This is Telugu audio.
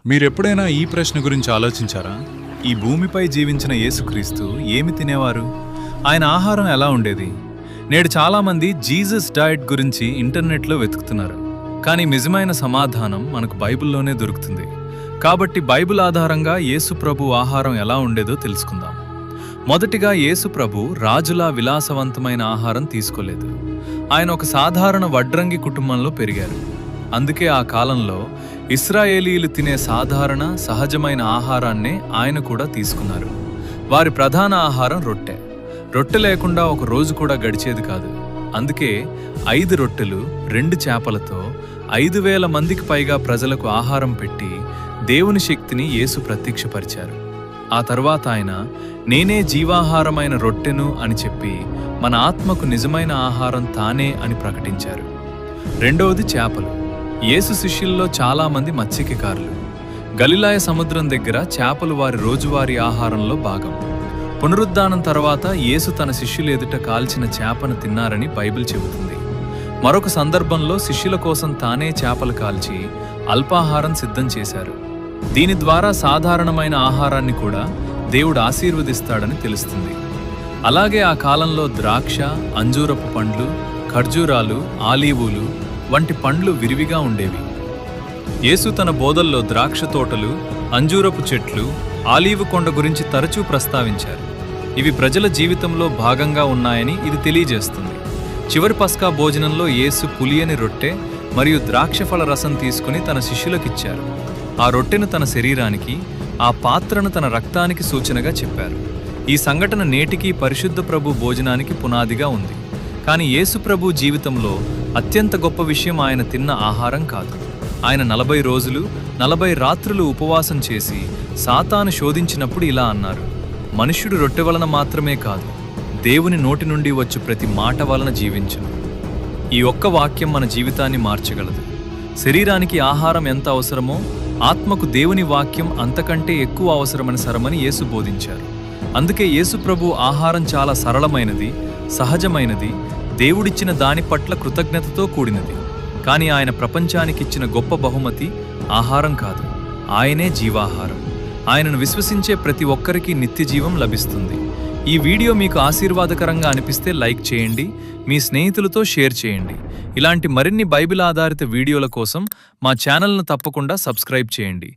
మీరెప్పుడైనా ఈ ప్రశ్న గురించి ఆలోచించారా? ఈ భూమిపై జీవించిన యేసుక్రీస్తు ఏమి తినేవారు? ఆయన ఆహారం ఎలా ఉండేది? నేడు చాలామంది జీసస్ డయట్ గురించి ఇంటర్నెట్లో వెతుకుతున్నారు. కానీ నిజమైన సమాధానం మనకు బైబిల్లోనే దొరుకుతుంది. కాబట్టి బైబిల్ ఆధారంగా యేసు ప్రభు ఆహారం ఎలా ఉండేదో తెలుసుకుందాం. మొదటిగా యేసు ప్రభు రాజులా విలాసవంతమైన ఆహారం తీసుకోలేదు. ఆయన ఒక సాధారణ వడ్రంగి కుటుంబంలో పెరిగారు. అందుకే ఆ కాలంలో ఇశ్రాయేలీలు తినే సాధారణ సహజమైన ఆహారాన్నే ఆయన కూడా తీసుకున్నారు. వారి ప్రధాన ఆహారం రొట్టె. రొట్టె లేకుండా ఒక రోజు కూడా గడిచేది కాదు. అందుకే 5 రొట్టెలు 2 చేపలతో 5,000 మందికి పైగా ప్రజలకు ఆహారం పెట్టి దేవుని శక్తిని యేసు ప్రత్యక్షపరిచారు. ఆ తర్వాత ఆయన నేనే జీవాహారమైన రొట్టెను అని చెప్పి మన ఆత్మకు నిజమైన ఆహారం తానే అని ప్రకటించారు. రెండవది చేపలు. యేసు శిష్యుల్లో చాలామంది మత్స్యకారులు. గలిలాయ సముద్రం దగ్గర చేపలు వారి రోజువారీ ఆహారంలో భాగం. పునరుద్ధానం తర్వాత యేసు తన శిష్యుల ఎదుట కాల్చిన చేపను తిన్నారని బైబిల్ చెబుతుంది. మరొక సందర్భంలో శిష్యుల కోసం తానే చేపలు కాల్చి అల్పాహారం సిద్ధం చేశారు. దీని ద్వారా సాధారణమైన ఆహారాన్ని కూడా దేవుడు ఆశీర్వదిస్తాడని తెలుస్తుంది. అలాగే ఆ కాలంలో ద్రాక్ష, అంజూరపు పండ్లు, ఖర్జూరాలు, ఆలీవులు వంటి పండ్లు విరివిగా ఉండేవి. యేసు తన బోధల్లో ద్రాక్ష తోటలు, అంజూరపు చెట్లు, ఆలీవు కొండ గురించి తరచూ ప్రస్తావించారు. ఇవి ప్రజల జీవితంలో భాగంగా ఉన్నాయని ఇది తెలియజేస్తుంది. చివరి పస్కా భోజనంలో యేసు పులియని రొట్టె మరియు ద్రాక్షఫల రసం తీసుకుని తన శిష్యులకిచ్చారు. ఆ రొట్టెను తన శరీరానికి, ఆ పాత్రను తన రక్తానికి సూచనగా చెప్పారు. ఈ సంఘటన నేటికీ పరిశుద్ధ ప్రభు భోజనానికి పునాదిగా ఉంది. కానీ యేసు ప్రభు జీవితంలో అత్యంత గొప్ప విషయం ఆయన తిన్న ఆహారం కాదు. ఆయన 40 రోజులు 40 రాత్రులు ఉపవాసం చేసి సాతాను శోధించినప్పుడు ఇలా అన్నారు: మనుష్యుడు రొట్టె వలన మాత్రమే కాదు, దేవుని నోటి నుండి వచ్చు ప్రతి మాట వలన జీవించును. ఈ ఒక్క వాక్యం మన జీవితాన్ని మార్చగలదు. శరీరానికి ఆహారం ఎంత అవసరమో ఆత్మకు దేవుని వాక్యం అంతకంటే ఎక్కువ అవసరమని సరమని యేసు బోధించారు. అందుకే యేసు ప్రభు ఆహారం చాలా సరళమైనది, సహజమైనది, దేవుడిచ్చిన దాని పట్ల కృతజ్ఞతతో కూడినది. కానీ ఆయన ప్రపంచానికిచ్చిన గొప్ప బహుమతి ఆహారం కాదు, ఆయనే జీవాహారం. ఆయనను విశ్వసించే ప్రతి ఒక్కరికి నిత్యజీవం లభిస్తుంది. ఈ వీడియో మీకు ఆశీర్వాదకరంగా అనిపిస్తే లైక్ చేయండి, మీ స్నేహితులతో షేర్ చేయండి. ఇలాంటి మరిన్ని బైబిల్ ఆధారిత వీడియోల కోసం మా ఛానల్ను తప్పకుండా సబ్స్క్రైబ్ చేయండి.